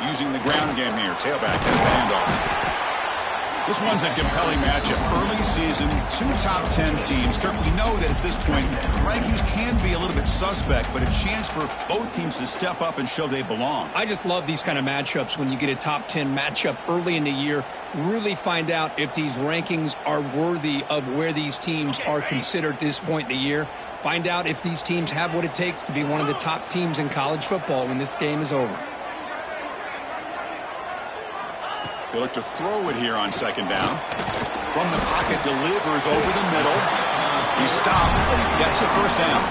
using the ground game here. Tailback has the handoff. This one's a compelling matchup. Early season, 2 top 10 teams. Kirk, we know that at this point, rankings can be a little bit suspect, but a chance for both teams to step up and show they belong. I just love these kind of matchups when you get a top 10 matchup early in the year. Really find out if these rankings are worthy of where these teams are considered at this point in the year. Find out if these teams have what it takes to be one of the top teams in college football when this game is over. They look to throw it here on second down. From the pocket, delivers over the middle. He stopped, but he gets a first down.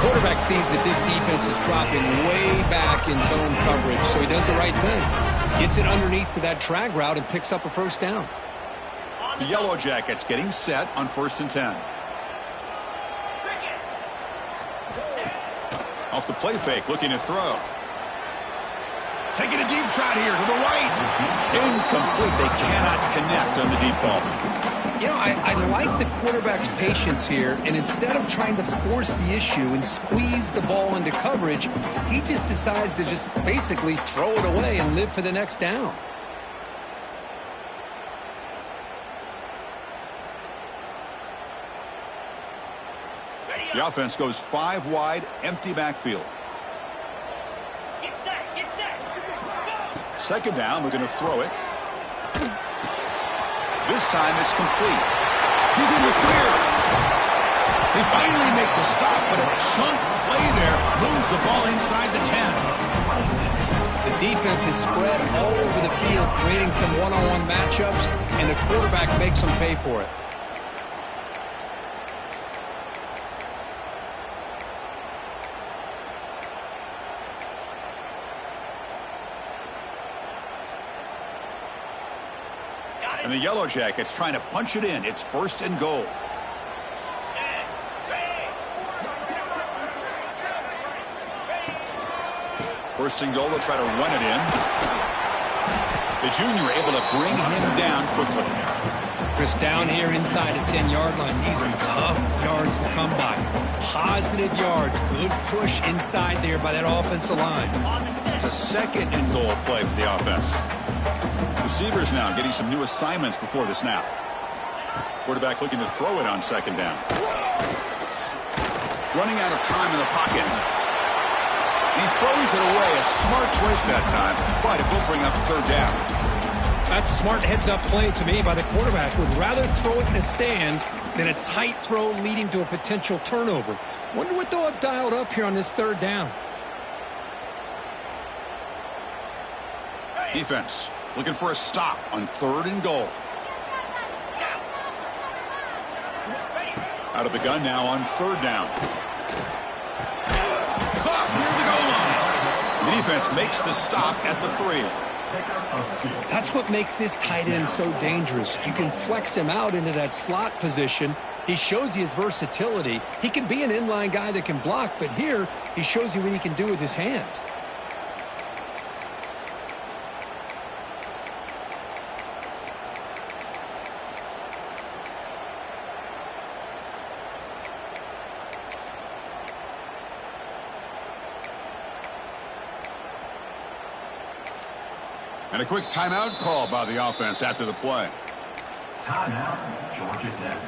Quarterback sees that this defense is dropping way back in zone coverage, so he does the right thing. Gets it underneath to that drag route and picks up a first down. The Yellow Jackets getting set on 1st and 10. Off the play fake, looking to throw. Taking a deep shot here to the right. Incomplete. They cannot connect on the deep ball. You know, I like the quarterback's patience here, and instead of trying to force the issue and squeeze the ball into coverage, he just decides to just basically throw it away and live for the next down. The offense goes 5 wide, empty backfield. Second down, we're going to throw it. This time it's complete. He's in the clear. They finally make the stop, but a chunk play there moves the ball inside the 10. The defense is spread all over the field, creating some one-on-one matchups, and the quarterback makes them pay for it. And the Yellow Jackets trying to punch it in. It's 1st and goal. First and goal, they'll try to run it in. The junior able to bring him down quickly. Chris, down here inside the 10-yard line, these are tough yards to come by. Positive yards, good push inside there by that offensive line. It's a 2nd and goal play for the offense. Receivers now getting some new assignments before the snap. Quarterback looking to throw it on second down. Running out of time in the pocket. And he throws it away. A smart choice that time, but it will bring up 3rd down. That's a smart heads-up play to me by the quarterback. Would rather throw it in the stands than a tight throw leading to a potential turnover. Wonder what they'll have dialed up here on this 3rd down. Defense looking for a stop on 3rd and goal. Out of the gun now on 3rd down. Caught near the goal line. The defense makes the stop at the 3. That's what makes this tight end so dangerous. You can flex him out into that slot position. He shows you his versatility. He can be an inline guy that can block, but here he shows you what he can do with his hands. And a quick timeout call by the offense after the play. Timeout, Georgia Tech.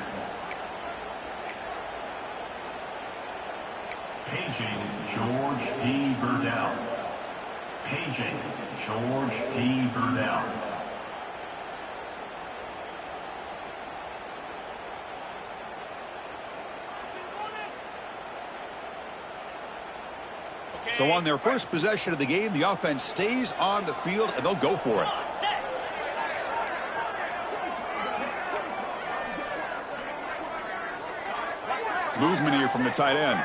Paging George P. Burdell. Paging George P. Burdell. So on their first possession of the game, the offense stays on the field, and they'll go for it. Movement here from the tight end.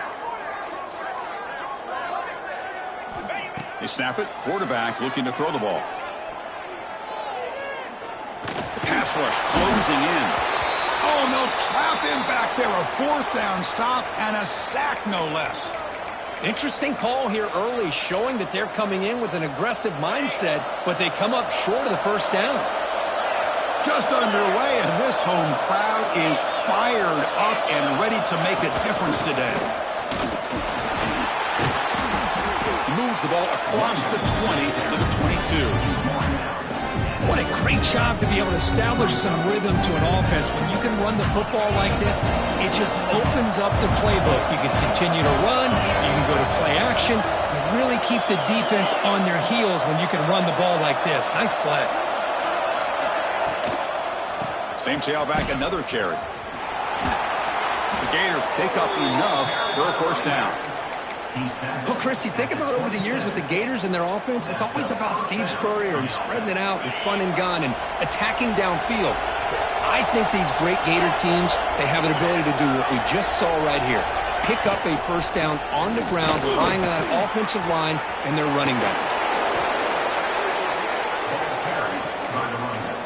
They snap it. Quarterback looking to throw the ball. The pass rush closing in. Oh, no, trap him back there. A 4th down stop and a sack, no less. Interesting call here early, showing that they're coming in with an aggressive mindset, but they come up short of the first down. Just underway, and this home crowd is fired up and ready to make a difference today. Move moves the ball across the 20 to the 22. What a great job to be able to establish some rhythm to an offense. When you can run the football like this, it just opens up the playbook. You can continue to run. You can go to play action. You really keep the defense on their heels when you can run the ball like this. Nice play. Same tailback, another carry. The Gators pick up enough for a first down. Well, Chris, you think about over the years with the Gators and their offense, it's always about Steve Spurrier and spreading it out and fun and gun and attacking downfield. I think these great Gator teams, they have an ability to do what we just saw right here. Pick up a first down on the ground, relying on that offensive line and their running back. Carry by the running back.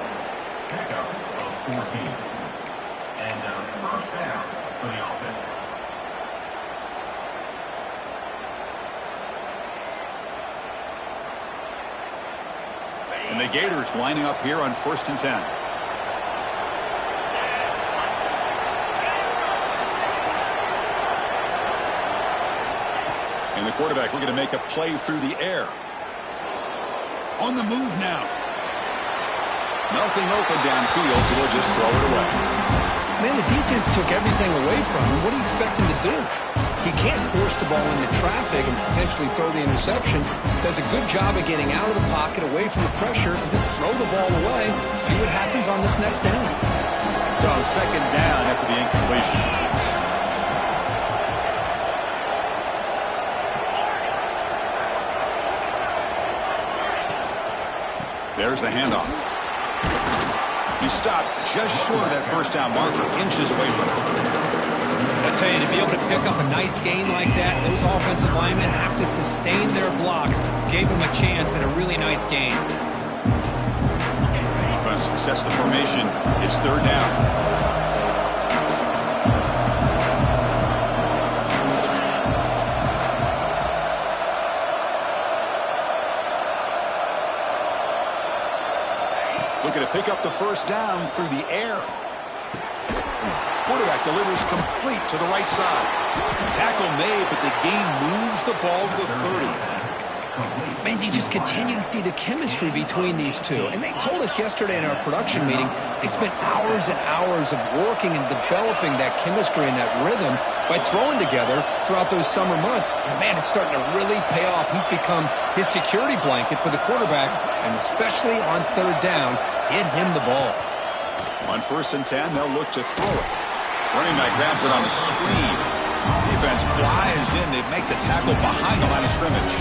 Pickup of 14. And first down for the offense. And the Gators lining up here on 1st and 10. And the quarterback looking to make a play through the air. On the move now. Nothing open downfield, so they'll just throw it away. Man, the defense took everything away from him. What do you expect him to do? He can't force the ball into traffic and potentially throw the interception. Does a good job of getting out of the pocket, away from the pressure, and just throw the ball away. See what happens on this next down. So 2nd down after the incompletion. There's the handoff. He stopped just short of that first down marker, inches away from it. I tell you, to be able to pick up a nice gain like that, those offensive linemen have to sustain their blocks. Gave him a chance at a really nice gain. Offense sets the formation. It's 3rd down. Looking to pick up the first down through the air. Quarterback delivers complete to the right side. Tackle made, but the gain moves the ball to the 30. Man, you just continue to see the chemistry between these two. And they told us yesterday in our production meeting, they spent hours and hours of working and developing that chemistry and that rhythm by throwing together throughout those summer months. And, man, it's starting to really pay off. He's become his security blanket for the quarterback, and especially on 3rd down, get him the ball. On 1st and 10, they'll look to throw it. Running back grabs it on a screen. Defense flies in. They make the tackle behind the line of scrimmage.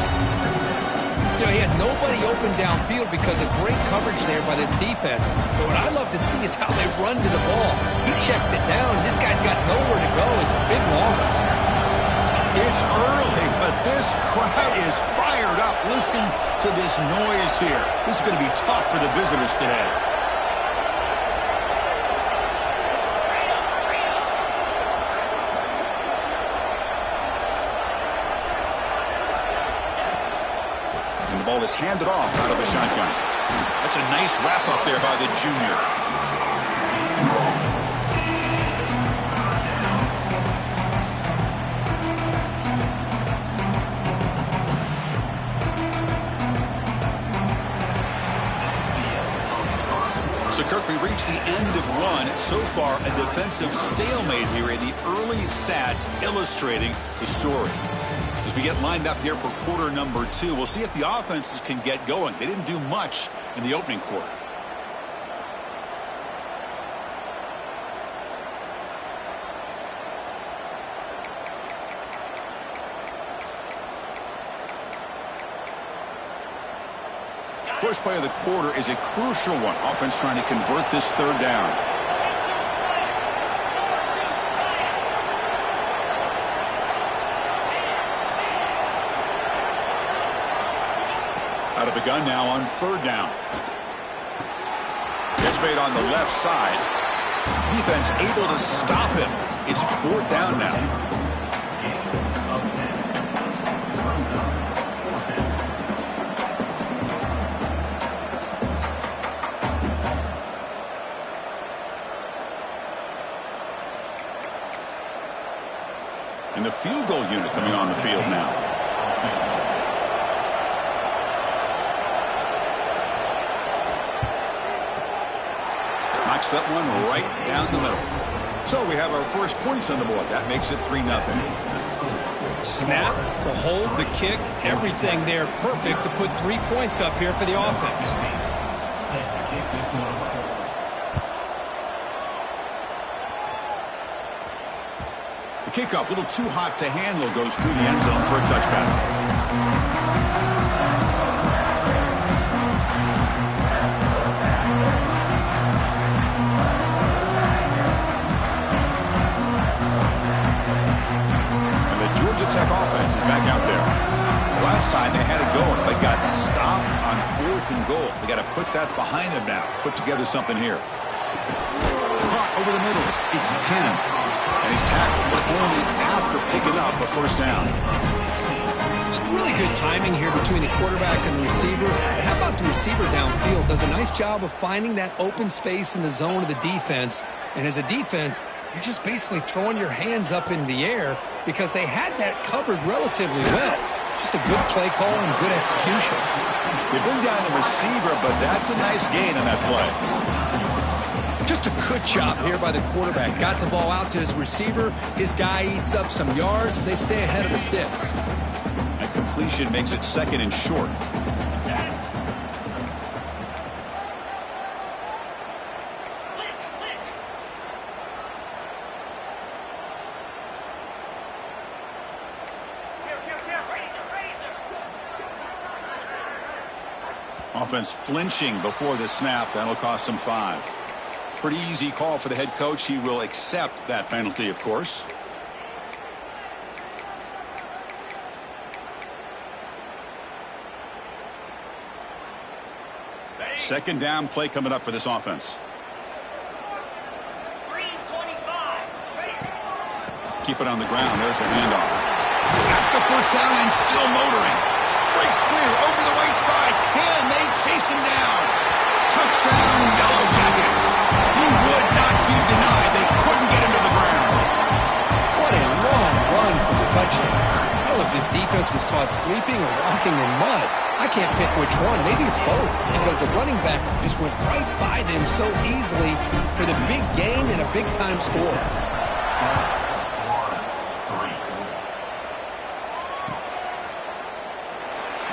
You know, he had nobody open downfield because of great coverage there by this defense. But what I love to see is how they run to the ball. He checks it down, and this guy's got nowhere to go. It's a big loss. It's early, but this crowd is fired up. Listen to this noise here. This is going to be tough for the visitors today. Ball is handed off out of the shotgun. That's a nice wrap up there by the junior. So, Kirk, we reached the end of one. So far, a defensive stalemate here in the early stats illustrating the story. As we get lined up here for quarter number 2, we'll see if the offenses can get going. They didn't do much in the opening quarter. First play of the quarter is a crucial one. Offense trying to convert this 3rd down. Out of the gun now on 3rd down. Catch made on the left side. Defense able to stop him. It's 4th down now. And the field goal unit coming on the field now. Knocks that one right down the middle. So we have our first points on the board. That makes it 3-0. Snap, the hold, the kick, everything there perfect to put 3 points up here for the offense. Set to kick this one away. The kickoff, a little too hot to handle, goes through the end zone for a touchback. Tech offense is back out there. The last time they had it going, but got stopped on 4th and goal. They got to put that behind them now. Put together something here. Caught over the middle. It's Penn. And he's tackled, but only after picking up a first down. It's really good timing here between the quarterback and the receiver. And how about the receiver downfield? Does a nice job of finding that open space in the zone of the defense. And as a defense, you're just basically throwing your hands up in the air because they had that covered relatively well. Just a good play call and good execution. They bring down the receiver, but that's a nice gain on that play. Just a good job here by the quarterback. Got the ball out to his receiver. His guy eats up some yards. They stay ahead of the sticks. That completion makes it 2nd and short. Offense flinching before the snap. That'll cost him 5. Pretty easy call for the head coach. He will accept that penalty, of course. Second down play coming up for this offense. Keep it on the ground. There's the handoff. Got the first down and still motoring. Breaks clear over the right side. Can they chase him down? Touchdown, Yellow Jackets. He would not be denied. They couldn't get him to the ground. What a long run for the touchdown. I don't know if this defense was caught sleeping or walking in mud. I can't pick which one. Maybe it's both because the running back just went right by them so easily for the big gain and a big-time score.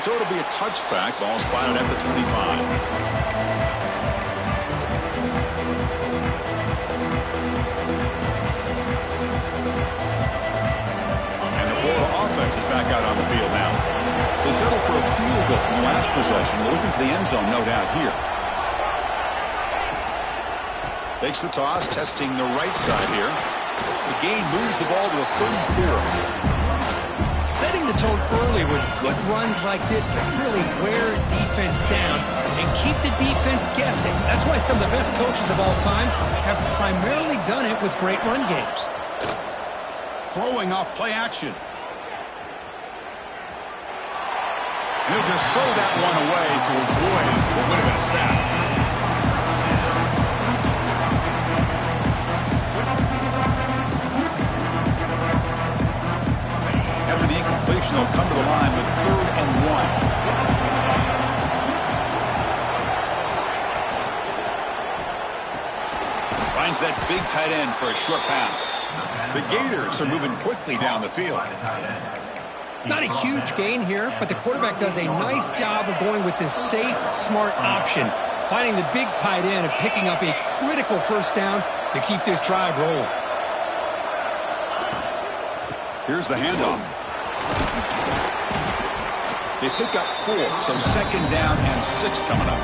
So it'll be a touchback. Ball spotted at the 25. And the Florida offense is back out on the field now. They settled for a field goal in the last possession. They're looking for the end zone, no doubt, here. Takes the toss, testing the right side here. The gain moves the ball to the 34. Setting the tone early with good runs like this can really wear defense down and keep the defense guessing. That's why some of the best coaches of all time have primarily done it with great run games. Throwing off play action. He'll just throw that one away to avoid what would have been a sack. After the incompletion, they'll come to the line with 3rd and 1. Finds that big tight end for a short pass. The Gators are moving quickly down the field. Not a huge gain here, but the quarterback does a nice job of going with this safe, smart option, finding the big tight end and picking up a critical first down to keep this drive rolling. Here's the handoff. They pick up 4, so 2nd down and 6 coming up.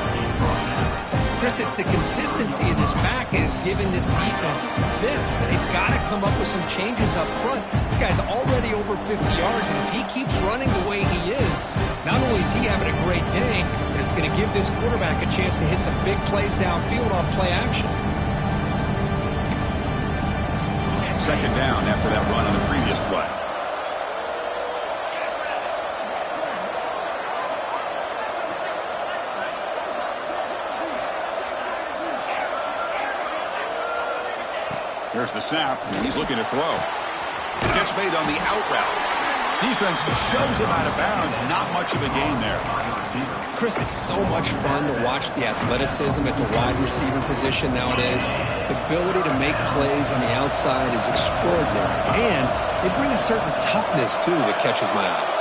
Chris, it's the consistency of this pack is giving this defense fits. They've got to come up with some changes up front. This guy's already over 50 yards, and if he keeps running the way he is, not only is he having a great day, but it's going to give this quarterback a chance to hit some big plays downfield off play action. 2nd down after that run on the previous play. Here's the snap. He's looking to throw. Gets made on the out route. Defense shoves him out of bounds. Not much of a gain there. receiver. Chris, it's so much fun to watch the athleticism at the wide receiver position nowadays. The ability to make plays on the outside is extraordinary. And they bring a certain toughness, too, that catches my eye.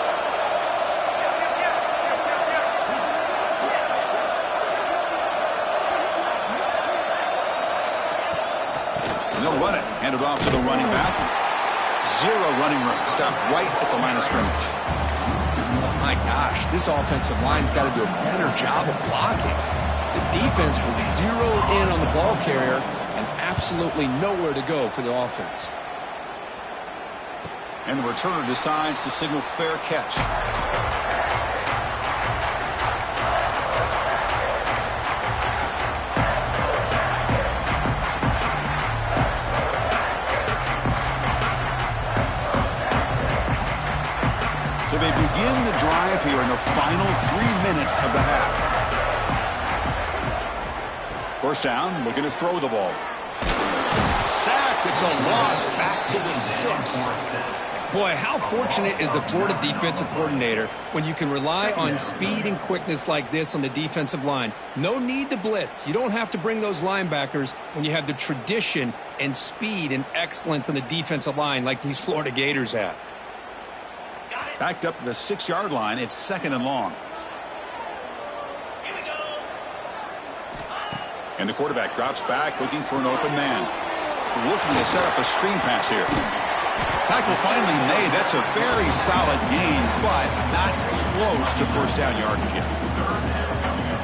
And they'll run it. Hand it off to the running back. Zero running room. Stop right at the line of scrimmage. My gosh, this offensive line's got to do a better job of blocking. The defense was zeroed in on the ball carrier and absolutely nowhere to go for the offense. And the returner decides to signal fair catch. So they begin the drive here in the final 3 minutes of the half. First down, looking to throw the ball. Sacked, it's a loss, back to the 6. Boy, how fortunate is the Florida defensive coordinator when you can rely on speed and quickness like this on the defensive line. No need to blitz. You don't have to bring those linebackers when you have the tradition and speed and excellence on the defensive line like these Florida Gators have. Backed up to the 6-yard line. It's 2nd and long. And the quarterback drops back, looking for an open man. Looking to set up a screen pass here. Tackle finally made. That's a very solid gain, but not close to first down yardage yet.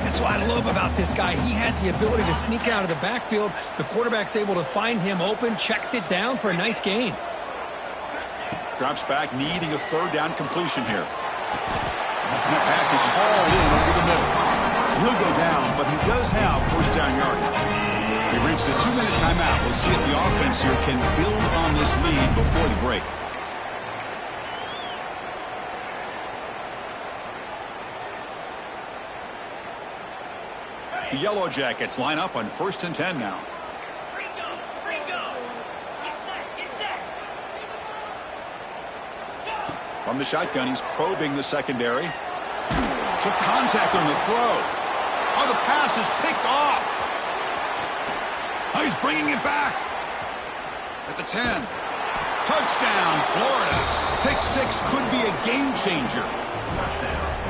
That's what I love about this guy. He has the ability to sneak out of the backfield. The quarterback's able to find him open, checks it down for a nice gain. Drops back, needing a 3rd down completion here. And that pass is hauled in over the middle. He'll go down, but he does have first down yardage. We reached the 2-minute timeout. We'll see if the offense here can build on this lead before the break. The Yellow Jackets line up on 1st and 10 now. From the shotgun, he's probing the secondary. Took contact on the throw. Oh, the pass is picked off. Oh, he's bringing it back. At the 10. Touchdown, Florida. Pick 6 could be a game changer.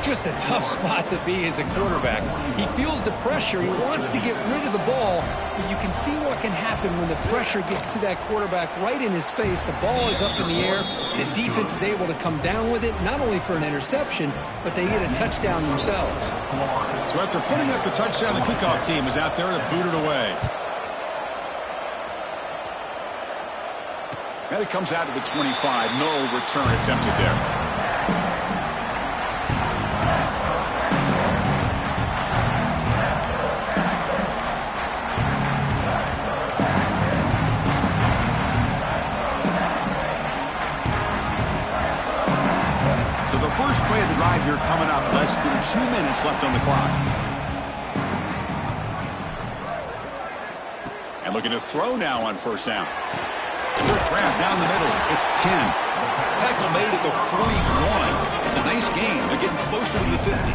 Just a tough spot to be as a quarterback. He feels the pressure. He wants to get rid of the ball, but you can see what can happen when the pressure gets to that quarterback right in his face. The ball is up in the air. The defense is able to come down with it, not only for an interception, but they get a touchdown themselves. So after putting up the touchdown, the kickoff team is out there to boot it away. And it comes out to the 25. No return attempted there. So the first play of the drive here coming up, less than 2 minutes left on the clock. And looking to throw now on first down. Good grab down the middle. It's pinned. Tackle made at the 41. It's a nice game. They're getting closer to the 50.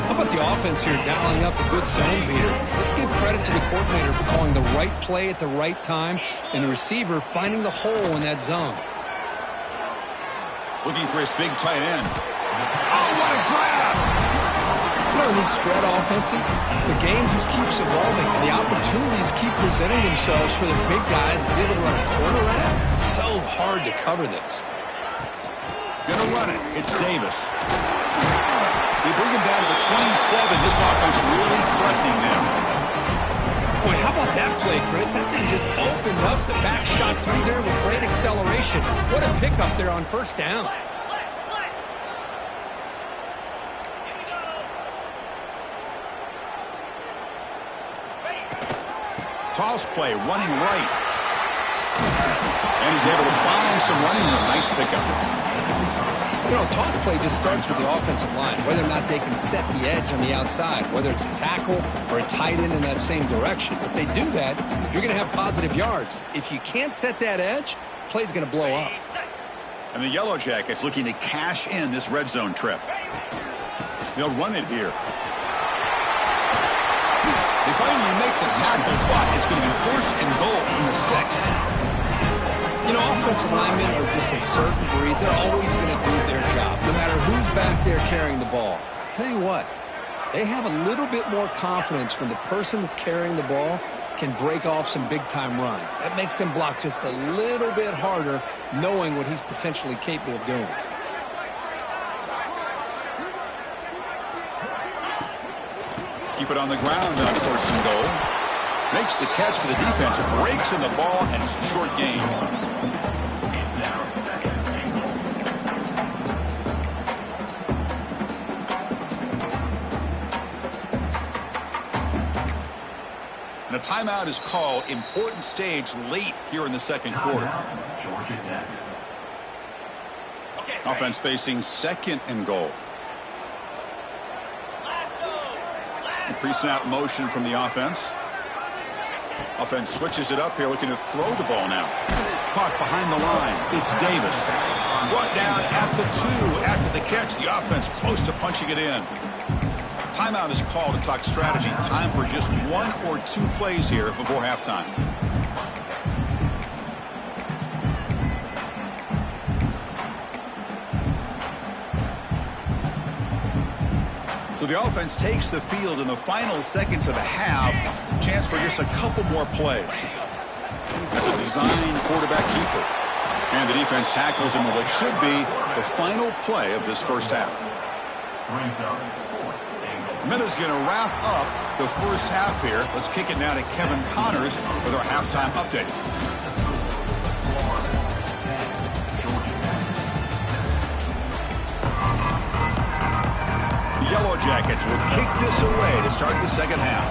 How about the offense here dialing up a good zone beater? Let's give credit to the coordinator for calling the right play at the right time and the receiver finding the hole in that zone. Looking for his big tight end. Oh, what a grab! You know, in these spread offenses, the game just keeps evolving, and the opportunities keep presenting themselves for the big guys to be able to run a corner route. So hard to cover this. Gonna run it. It's Davis. They bring him down to the 27. This offense really threatening them. Boy, how about that play, Chris? That thing just opened up the back shot through there with great acceleration. What a pickup there on first down. Toss play, running right. And he's able to find some running room. Nice pickup. You know, toss play just starts with the offensive line, whether or not they can set the edge on the outside, whether it's a tackle or a tight end in that same direction. If they do that, you're going to have positive yards. If you can't set that edge, play's going to blow up. And the Yellow Jackets looking to cash in this red zone trip. They'll run it here. They finally make the tackle, but it's going to be first and goal from the 6. You know, offensive linemen are just a certain breed. They're always going to do their job, no matter who's back there carrying the ball. I'll tell you what, they have a little bit more confidence when the person that's carrying the ball can break off some big-time runs. That makes them block just a little bit harder, knowing what he's potentially capable of doing. Keep it on the ground on first and goal. Makes the catch, but the defense breaks in the ball, and it's a short gain. It's now second and goal. And a timeout is called. Important stage late here in the second quarter. Georgia Tech. Offense facing second and goal. Pre-snap motion from the offense. Offense switches it up here, looking to throw the ball now. Caught behind the line. It's Davis. Brought down at the 2 after the catch. The offense close to punching it in. Timeout is called to talk strategy. Time for just 1 or 2 plays here before halftime. So the offense takes the field in the final seconds of the half. Chance for just a couple more plays. That's a design quarterback keeper. And the defense tackles him with what should be the final play of this first half. Minutes going to wrap up the first half here. Let's kick it now to Kevin Connors with our halftime update. Yellow Jackets will kick this away to start the second half.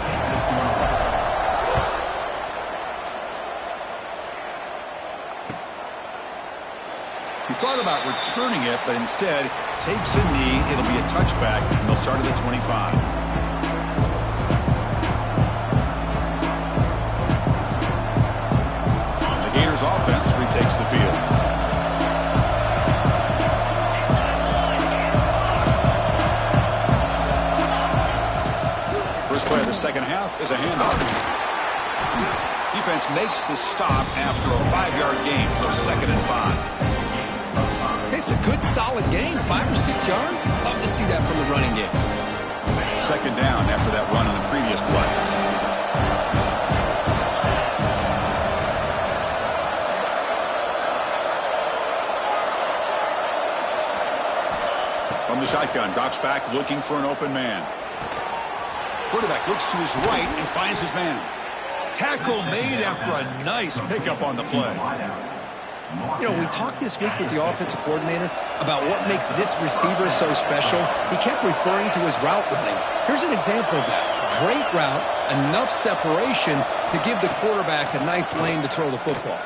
He thought about returning it, but instead takes a knee. It'll be a touchback, and they'll start at the 25. The Gators offense retakes the field. Play of the second half is a handoff. Defense makes the stop after a 5-yard gain, so second and 5. It's a good, solid gain, 5 or 6 yards. Love to see that from the running game. Second down after that run on the previous play. From the shotgun, drops back, looking for an open man. Quarterback looks to his right and finds his man. Tackle made after a nice pickup on the play. You know, we talked this week with the offensive coordinator about what makes this receiver so special. He kept referring to his route running. Here's an example of that. Great route, enough separation to give the quarterback a nice lane to throw the football.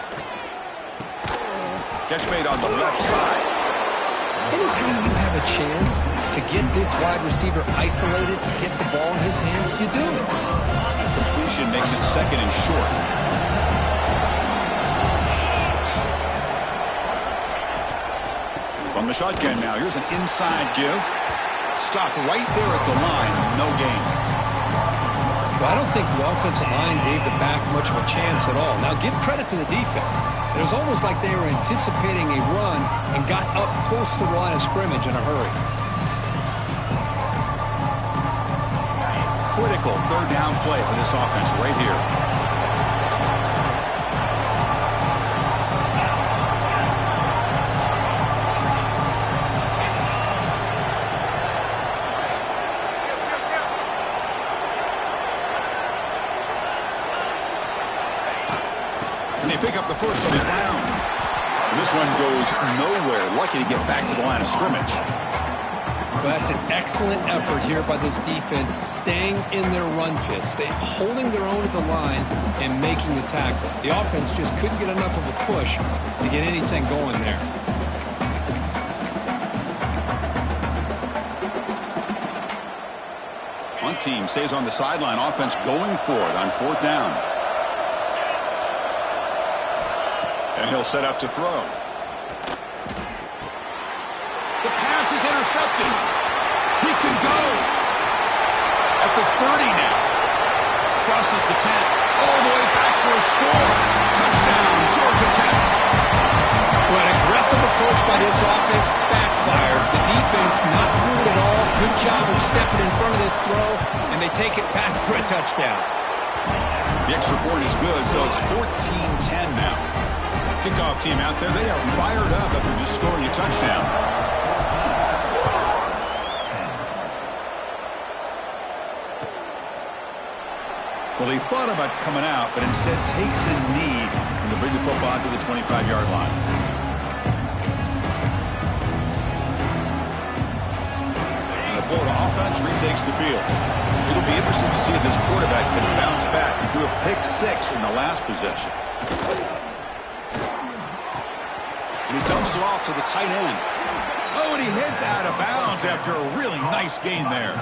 Catch made on the left side. Anytime you have a chance to get this wide receiver isolated, get the ball in his hands, you do it. Completion makes it second and short. From the shotgun now, here's an inside give. Stopped right there at the line, no gain. Well, I don't think the offensive line gave the back much of a chance at all. Now, give credit to the defense. It was almost like they were anticipating a run and got up close to the line of scrimmage in a hurry. Critical third down play for this offense right here. And they pick up the first on the ground. And this one goes nowhere. Lucky to get back to the line of scrimmage. Well, that's an excellent effort here by this defense, staying in their run fits. They're holding their own at the line and making the tackle. The offense just couldn't get enough of a push to get anything going there. One team stays on the sideline. Offense going for it on fourth down. And he'll set up to throw. The pass is intercepted. He could go. by this offense backfires. The defense not fooled at all. Good job of stepping in front of this throw, and they take it back for a touchdown. The extra point is good, so it's 14-10 now. Kickoff team out there, they are fired up after just scoring a touchdown. Well, he thought about coming out, but instead takes a knee to bring the football to the 25-yard line. And the Florida offense retakes the field. It'll be interesting to see if this quarterback can bounce back. He threw a pick-6 in the last possession. And he dumps it off to the tight end. Oh, and he heads out of bounds after a really nice gain there.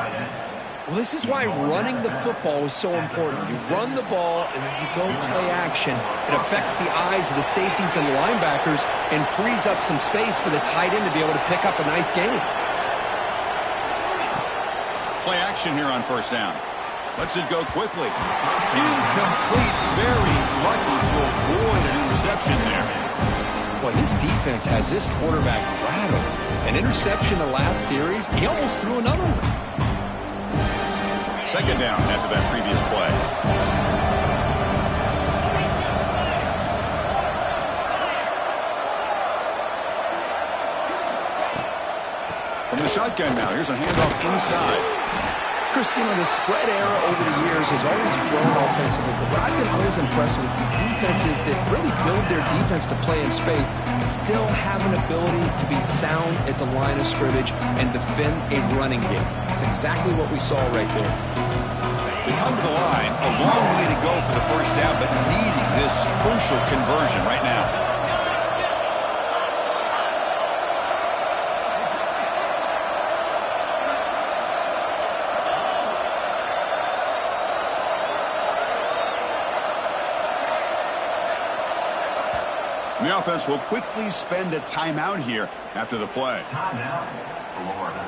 Well, this is why running the football is so important. You run the ball, and then you go play action. It affects the eyes of the safeties and the linebackers and frees up some space for the tight end to be able to pick up a nice gain. Play action here on first down. Lets it go quickly. Incomplete. Very lucky to avoid an interception there. Boy, this defense has this quarterback rattled. An interception the last series, he almost threw another one. Second down after that previous play. From the shotgun now, here's a handoff inside. Christina, the spread era over the years has always grown offensively, but what I've been always impressed with defenses that really build their defense to play in space still have an ability to be sound at the line of scrimmage and defend a running game. It's exactly what we saw right there. They come to the line, a long way to go for the first down, but needing this crucial conversion right now. And the offense will quickly spend a timeout here after the play. Timeout, Florida.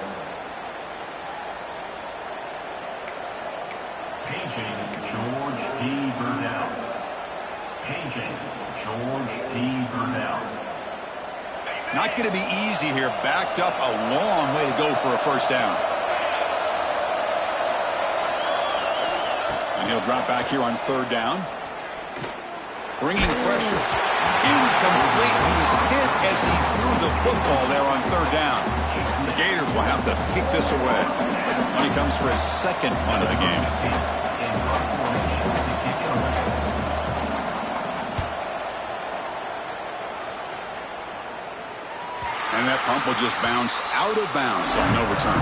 Paging George D. Burdell. Paging George D. Burdell. Not going to be easy here. Backed up a long way to go for a first down. And he'll drop back here on third down. Bringing pressure. Incomplete. He was hit as he threw the football there on third down. The Gators will have to kick this away when he comes for his second punt of the game. And that punt will just bounce out of bounds on no return.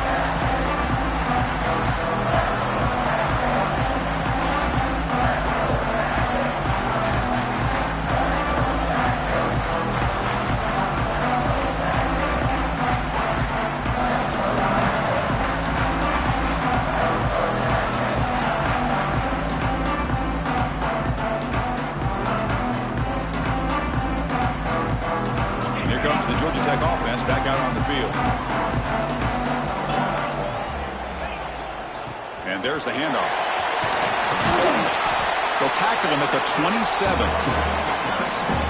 Offense back out on the field. And there's the handoff. They'll tackle him at the 27.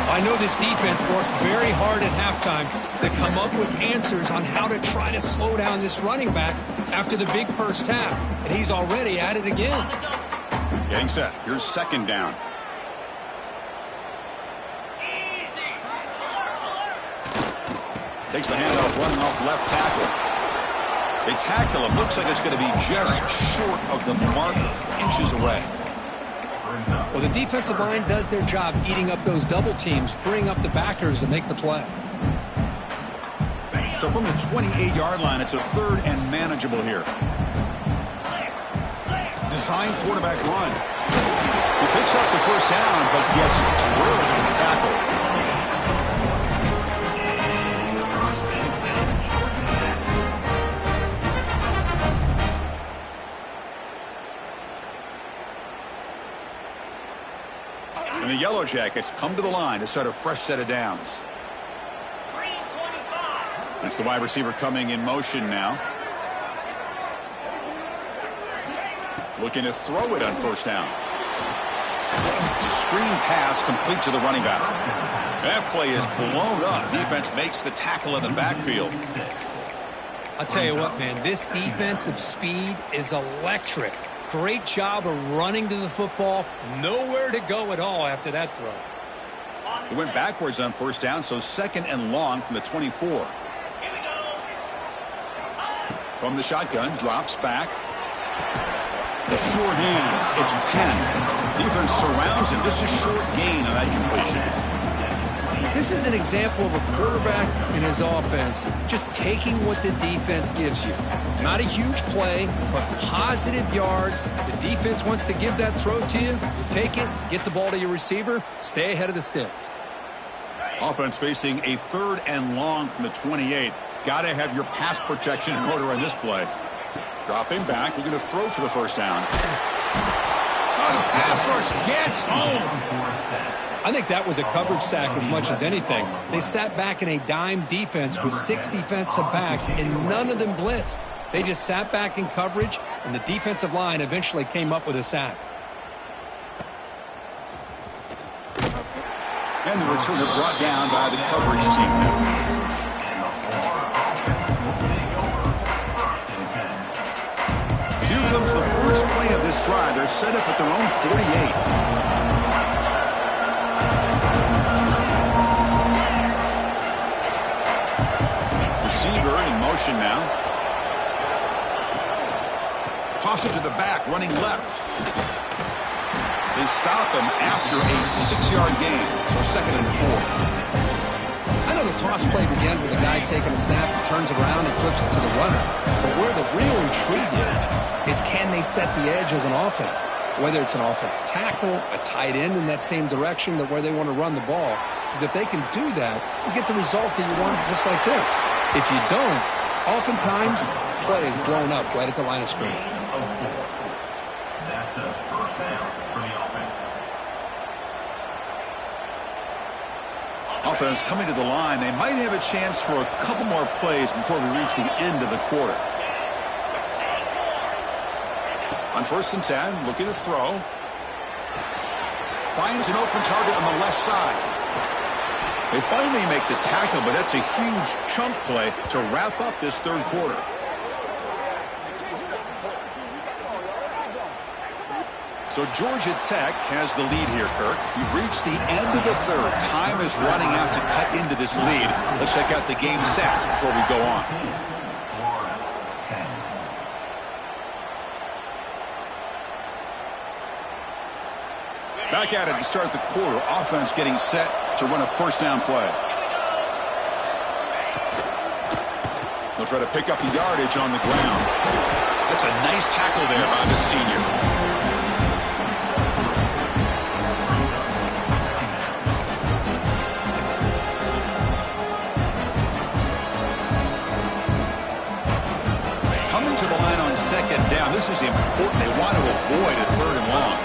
I know this defense worked very hard at halftime to come up with answers on how to try to slow down this running back after the big first half. And he's already at it again. Getting set. Here's second down. Takes the handoff, running off left tackle. They tackle him. Looks like it's going to be just short of the mark, inches away. Well, the defensive line does their job eating up those double teams, freeing up the backers to make the play. So from the 28-yard line, it's a third and manageable here. Design quarterback run. He picks up the first down, but gets drilled in the tackle. And the Yellow Jackets come to the line to start a fresh set of downs. That's the wide receiver coming in motion now. Looking to throw it on first down. The screen pass complete to the running back. That play is blown up. Defense makes the tackle in the backfield. I'll tell you what, man, this defensive speed is electric. Great job of running to the football. Nowhere to go at all after that throw. It went backwards on first down, so 2nd and long from the 24. From the shotgun, drops back. The sure hands, it's Penn. Defense surrounds him. Just a short gain on that completion. This is an example of a quarterback in his offense just taking what the defense gives you. Not a huge play, but positive yards. The defense wants to give that throw to you. You take it, get the ball to your receiver, stay ahead of the sticks. Offense facing a 3rd and long from the 28. Got to have your pass protection in order on this play. Dropping back, looking to throw for the first down. Oh, the pass rush gets home. I think that was a coverage sack as much as anything. They sat back in a dime defense with 6 defensive backs, and none of them blitzed. They just sat back in coverage, and the defensive line eventually came up with a sack. And the returner brought down by the coverage team. Here comes the first play of this drive. They're set up at their own 48. Receiver in motion now. Toss it to the back, running left. They stop him after a 6-yard gain, so 2nd and 4. I know the toss play begins with a guy taking a snap and turns around and flips it to the runner. But where the real intrigue is can they set the edge as an offense? Whether it's an offensive tackle, a tight end in that same direction that where they want to run the ball. Because if they can do that, you get the result that you want just like this. If you don't, oftentimes, play is blown up right at the line of scrimmage. That's a first down for the offense. Offense coming to the line. They might have a chance for a couple more plays before we reach the end of the quarter. On 1st and 10, looking to throw. Finds an open target on the left side. They finally make the tackle, but that's a huge chunk play to wrap up this 3rd quarter. So Georgia Tech has the lead here, Kirk. We've reached the end of the 3rd. Time is running out to cut into this lead. Let's check out the game stats before we go on. Back at it to start the quarter. Offense getting set to run a first down play. They'll try to pick up the yardage on the ground. That's a nice tackle there by the senior. Coming to the line on 2nd down. This is important. They want to avoid a 3rd and long.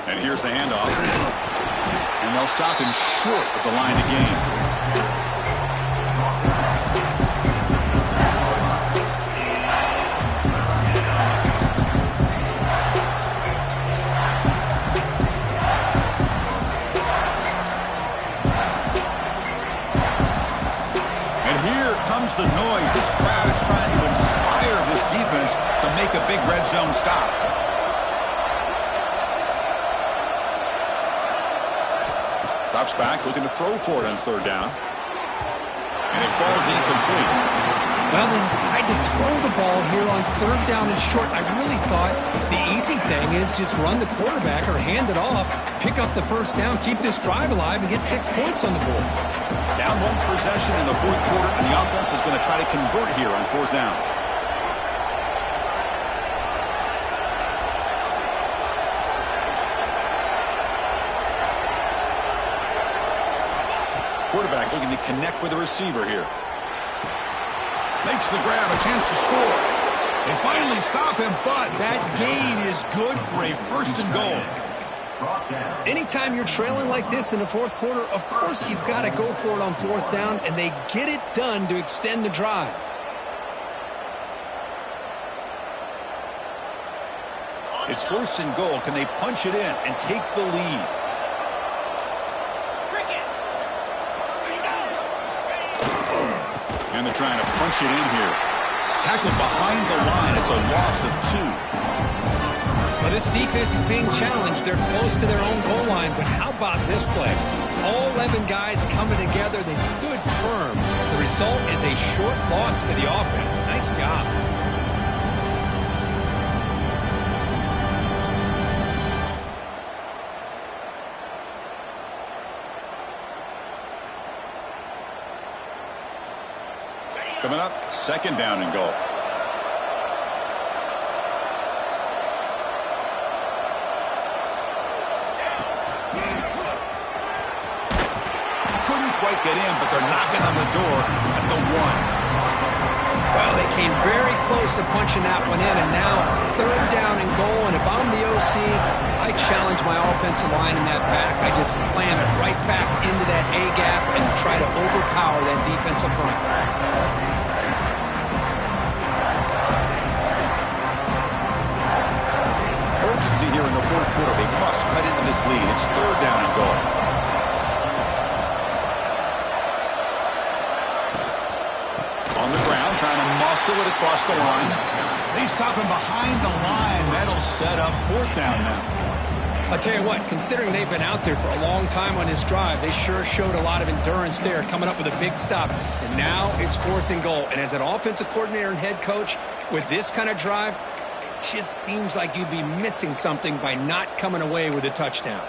And here's the handoff. And they'll stop him short of the line of game. And here comes the noise. This crowd is trying to inspire this defense to make a big red zone stop. Drops back, looking to throw for it on 3rd down. And it falls incomplete. Well, they decide to throw the ball here on 3rd down and short. I really thought the easy thing is just run the quarterback or hand it off, pick up the first down, keep this drive alive, and get 6 points on the board. Down 1 possession in the 4th quarter, and the offense is going to try to convert here on 4th down. Quarterback looking to connect with the receiver here. Makes the grab, a chance to score. They finally stop him, but that gain is good for a 1st and goal. Anytime you're trailing like this in the 4th quarter, of course you've got to go for it on 4th down, and they get it done to extend the drive. It's first and goal. Can they punch it in and take the lead? And they're trying to punch it in here. Tackled behind the line. It's a loss of 2. Well, this defense is being challenged. They're close to their own goal line, but how about this play? All 11 guys coming together. They stood firm. The result is a short loss for the offense. Nice job. Coming up, second down and goal. Couldn't quite get in, but they're knocking on the door at the 1. Well, they came very close to punching that one in, and now third down and goal. And if I'm the OC, I challenge my offensive line in that back. I just slam it right back into that A-gap and try to overpower that defensive front. Urgency here in the fourth quarter. They must cut into this lead. It's third down and goal. On the ground, trying to muscle it across the line. They stop him behind the line. That'll set up fourth down now. I'll tell you what, considering they've been out there for a long time on this drive, they sure showed a lot of endurance there, coming up with a big stop. And now it's fourth and goal. And as an offensive coordinator and head coach, with this kind of drive, it just seems like you'd be missing something by not coming away with a touchdown.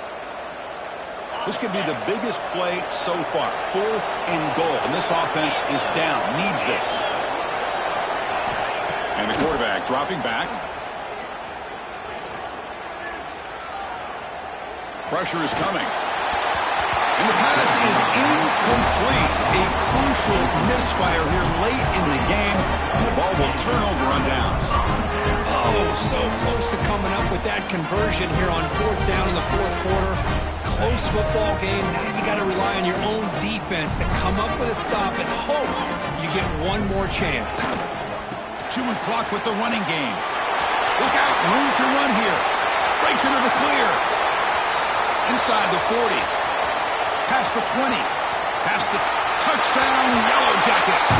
This could be the biggest play so far. Fourth and goal. And this offense is down. Needs this. And the quarterback dropping back. Pressure is coming. And the pass is incomplete. A crucial misfire here late in the game. And the ball will turn over on downs. Oh, so close to coming up with that conversion here on fourth down in the fourth quarter. Close football game. Now you got to rely on your own defense to come up with a stop and hope you get one more chance. Chewing clock with the running game. Look out. Room to run here. Breaks into the clear. Inside the 40. Past the 20. Past the touchdown. Yellow Jackets.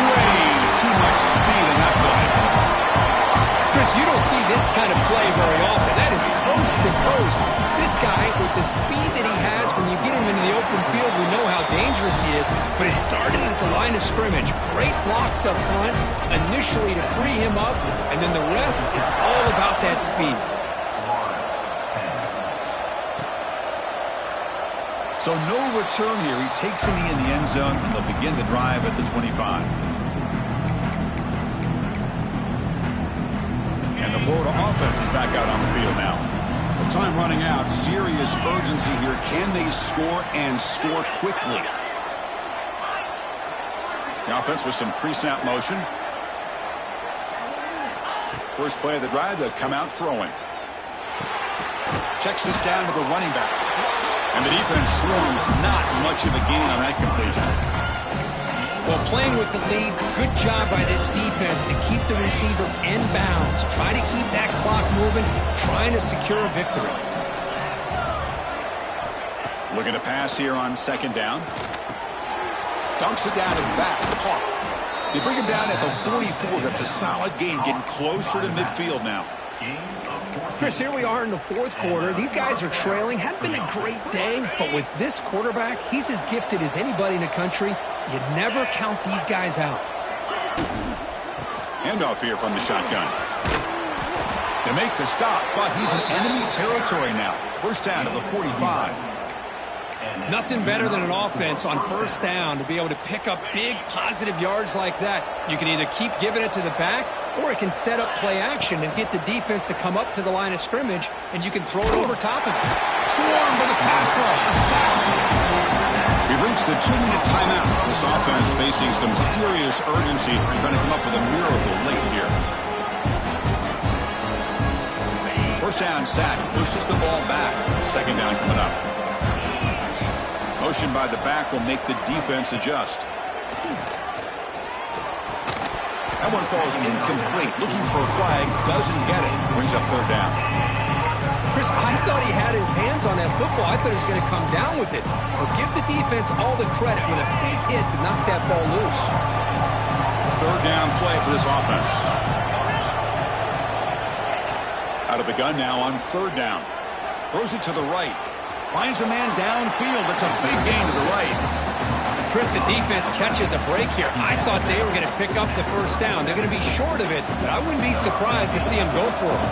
Way too much speed in that play. Chris, you don't see this kind of play very often. That is coast to coast. This guy, with the speed that he has, when you get him into the open field, we know how dangerous he is. But it started at the line of scrimmage. Great blocks up front, initially to free him up, and then the rest is all about that speed. So no return here. He takes in the end zone, and they'll begin the drive at the 25. And the Florida offense is back out on the field now. With time running out, serious urgency here. Can they score and score quickly? The offense with some pre-snap motion. First play of the drive, they'll come out throwing. Checks this down to the running back. And the defense swarms, not much of a gain on that completion. Well, playing with the lead, good job by this defense to keep the receiver in bounds. Try to keep that clock moving, trying to secure a victory. Looking to pass here on second down. Dumps it down and back. Caught. They bring him down at the 44. That's a solid gain, getting closer to midfield now. Chris, here we are in the fourth quarter. These guys are trailing. Hadn't been a great day, but with this quarterback, he's as gifted as anybody in the country. You never count these guys out. Handoff here from the shotgun. They make the stop, but he's in enemy territory now. First down to the 45. Nothing better than an offense on first down to be able to pick up big positive yards like that. You can either keep giving it to the back, or it can set up play action and get the defense to come up to the line of scrimmage, and you can throw it over top of it. Swarm with a pass rush. A sack. We've reached the 2-minute timeout. This offense facing some serious urgency and trying to come up with a miracle late here. First down sack. Pushes the ball back. Second down coming up. Motion by the back will make the defense adjust. That one falls incomplete. Looking for a flag, doesn't get it. Brings up third down. Chris, I thought he had his hands on that football. I thought he was going to come down with it. But give the defense all the credit with a big hit to knock that ball loose. Third down play for this offense. Out of the gun now on third down. Throws it to the right. Finds a man downfield. That's a big gain to the right. Chris, the defense catches a break here. I thought they were going to pick up the first down. They're going to be short of it, but I wouldn't be surprised to see them go for it.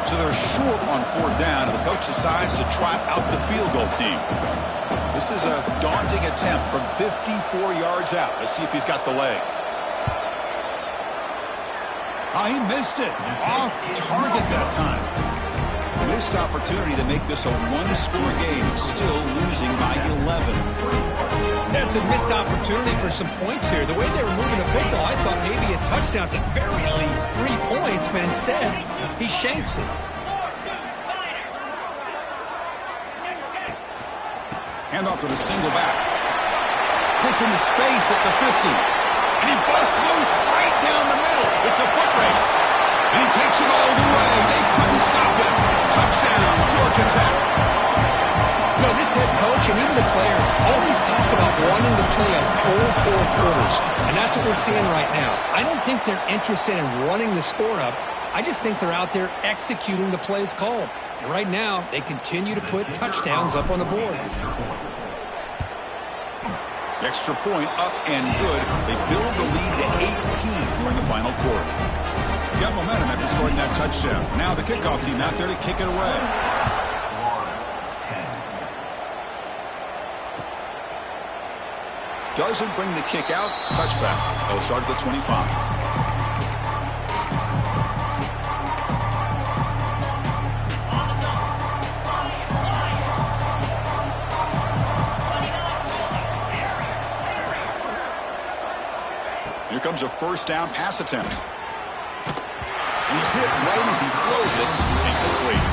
So they're short on fourth down, and the coach decides to trot out the field goal team. This is a daunting attempt from 54 yards out. Let's see if he's got the leg. Oh, he missed it. Off target that time. Missed opportunity to make this a one-score game. Still losing by 11. That's a missed opportunity for some points here. The way they were moving the football, I thought maybe a touchdown, at the very least 3 points, but instead, he shanks it. Hand off to the single back. Puts into space at the 50. And he busts loose right down the middle. It's a foot race. And he takes it all the way. They couldn't stop him. Touchdown, Georgia Tech. You know, this head coach and even the players always talk about wanting to play a full 4 quarters. And that's what we're seeing right now. I don't think they're interested in running the score up. I just think they're out there executing the plays called. And right now, they continue to put touchdowns up on the board. Extra point up and good. They build the lead to 18 in the final quarter. Got momentum after scoring that touchdown. Now the kickoff team out there to kick it away. Doesn't bring the kick out. Touchback. They'll start at the 25. Here comes a first down pass attempt. He's hit right as he throws it. Incomplete.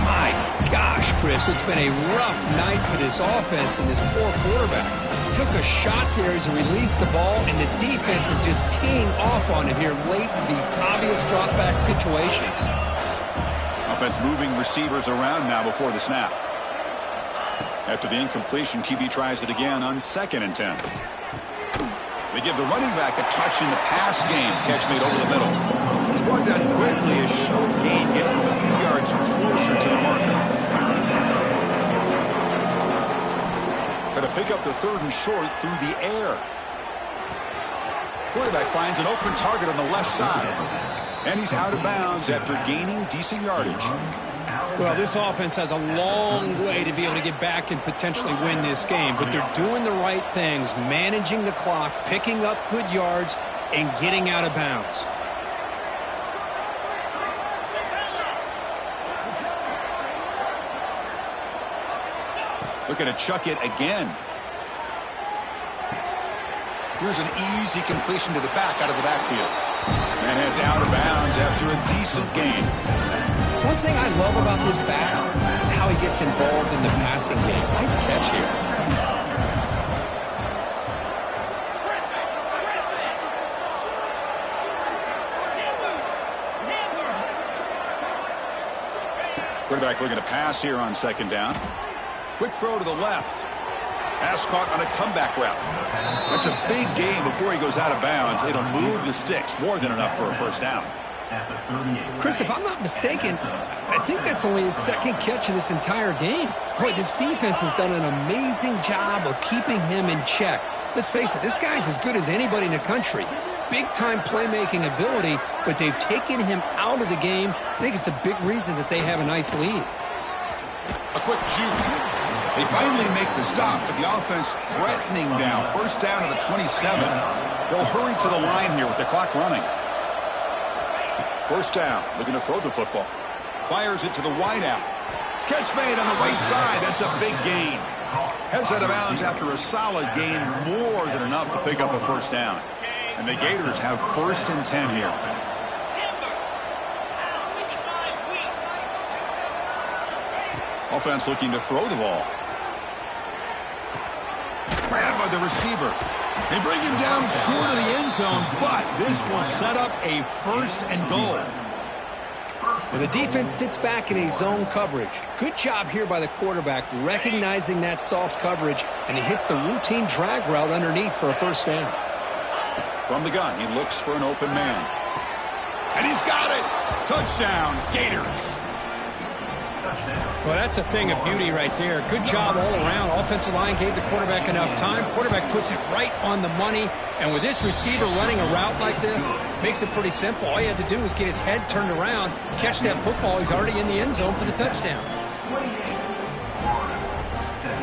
My gosh, Chris, it's been a rough night for this offense and this poor quarterback. Took a shot there as he released the ball, and the defense is just teeing off on him here late in these obvious drop-back situations. Offense moving receivers around now before the snap. After the incompletion, QB tries it again on 2nd and 10. They give the running back a touch in the pass game. Catch made over the middle. He's brought down quickly as short gain gets them a few yards closer to the marker. Try to pick up the 3rd and short through the air. Quarterback finds an open target on the left side. And he's out of bounds after gaining decent yardage. Well, this offense has a long way to be able to get back and potentially win this game, but they're doing the right things, managing the clock, picking up good yards, and getting out of bounds. Looking to chuck it again. Here's an easy completion to the back out of the backfield. And it's out of bounds after a decent gain. One thing I love about this back is how he gets involved in the passing game. Nice catch here. Quarterback looking to pass here on 2nd down. Quick throw to the left. Pass caught on a comeback route. That's a big gain before he goes out of bounds. It'll move the sticks more than enough for a first down. Chris, if I'm not mistaken, I think that's only his 2nd catch of this entire game. Boy, this defense has done an amazing job of keeping him in check. Let's face it, this guy's as good as anybody in the country. Big-time playmaking ability, but they've taken him out of the game. I think it's a big reason that they have a nice lead. A quick juke. They finally make the stop, but the offense threatening now. First down to the 27. They'll hurry to the line here with the clock running. First down, looking to throw the football. Fires it to the wideout. Catch made on the right side. That's a big gain. Heads out of bounds after a solid gain, more than enough to pick up a first down. And the Gators have 1st and 10 here. Offense looking to throw the ball. Grabbed by the receiver. They bring him down short of the end zone, but this will set up a 1st and goal. Well, the defense sits back in a zone coverage. Good job here by the quarterback recognizing that soft coverage, and he hits the routine drag route underneath for a 1st down. From the gun, he looks for an open man. And he's got it! Touchdown, Gators! Well, that's a thing of beauty right there. Good job all around. Offensive line gave the quarterback enough time. Quarterback puts it right on the money. And with this receiver running a route like this, makes it pretty simple. All you have to do is get his head turned around, catch that football. He's already in the end zone for the touchdown.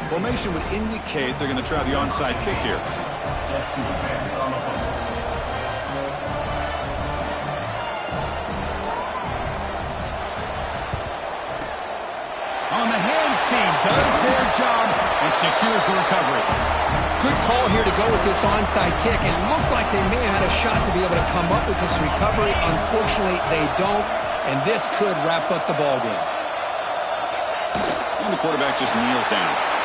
Formation would indicate they're going to try the onside kick here. On the hands team does their job and secures the recovery. Good call here to go with this onside kick. It looked like they may have had a shot to be able to come up with this recovery. Unfortunately, they don't, and this could wrap up the ballgame. And the quarterback just kneels down.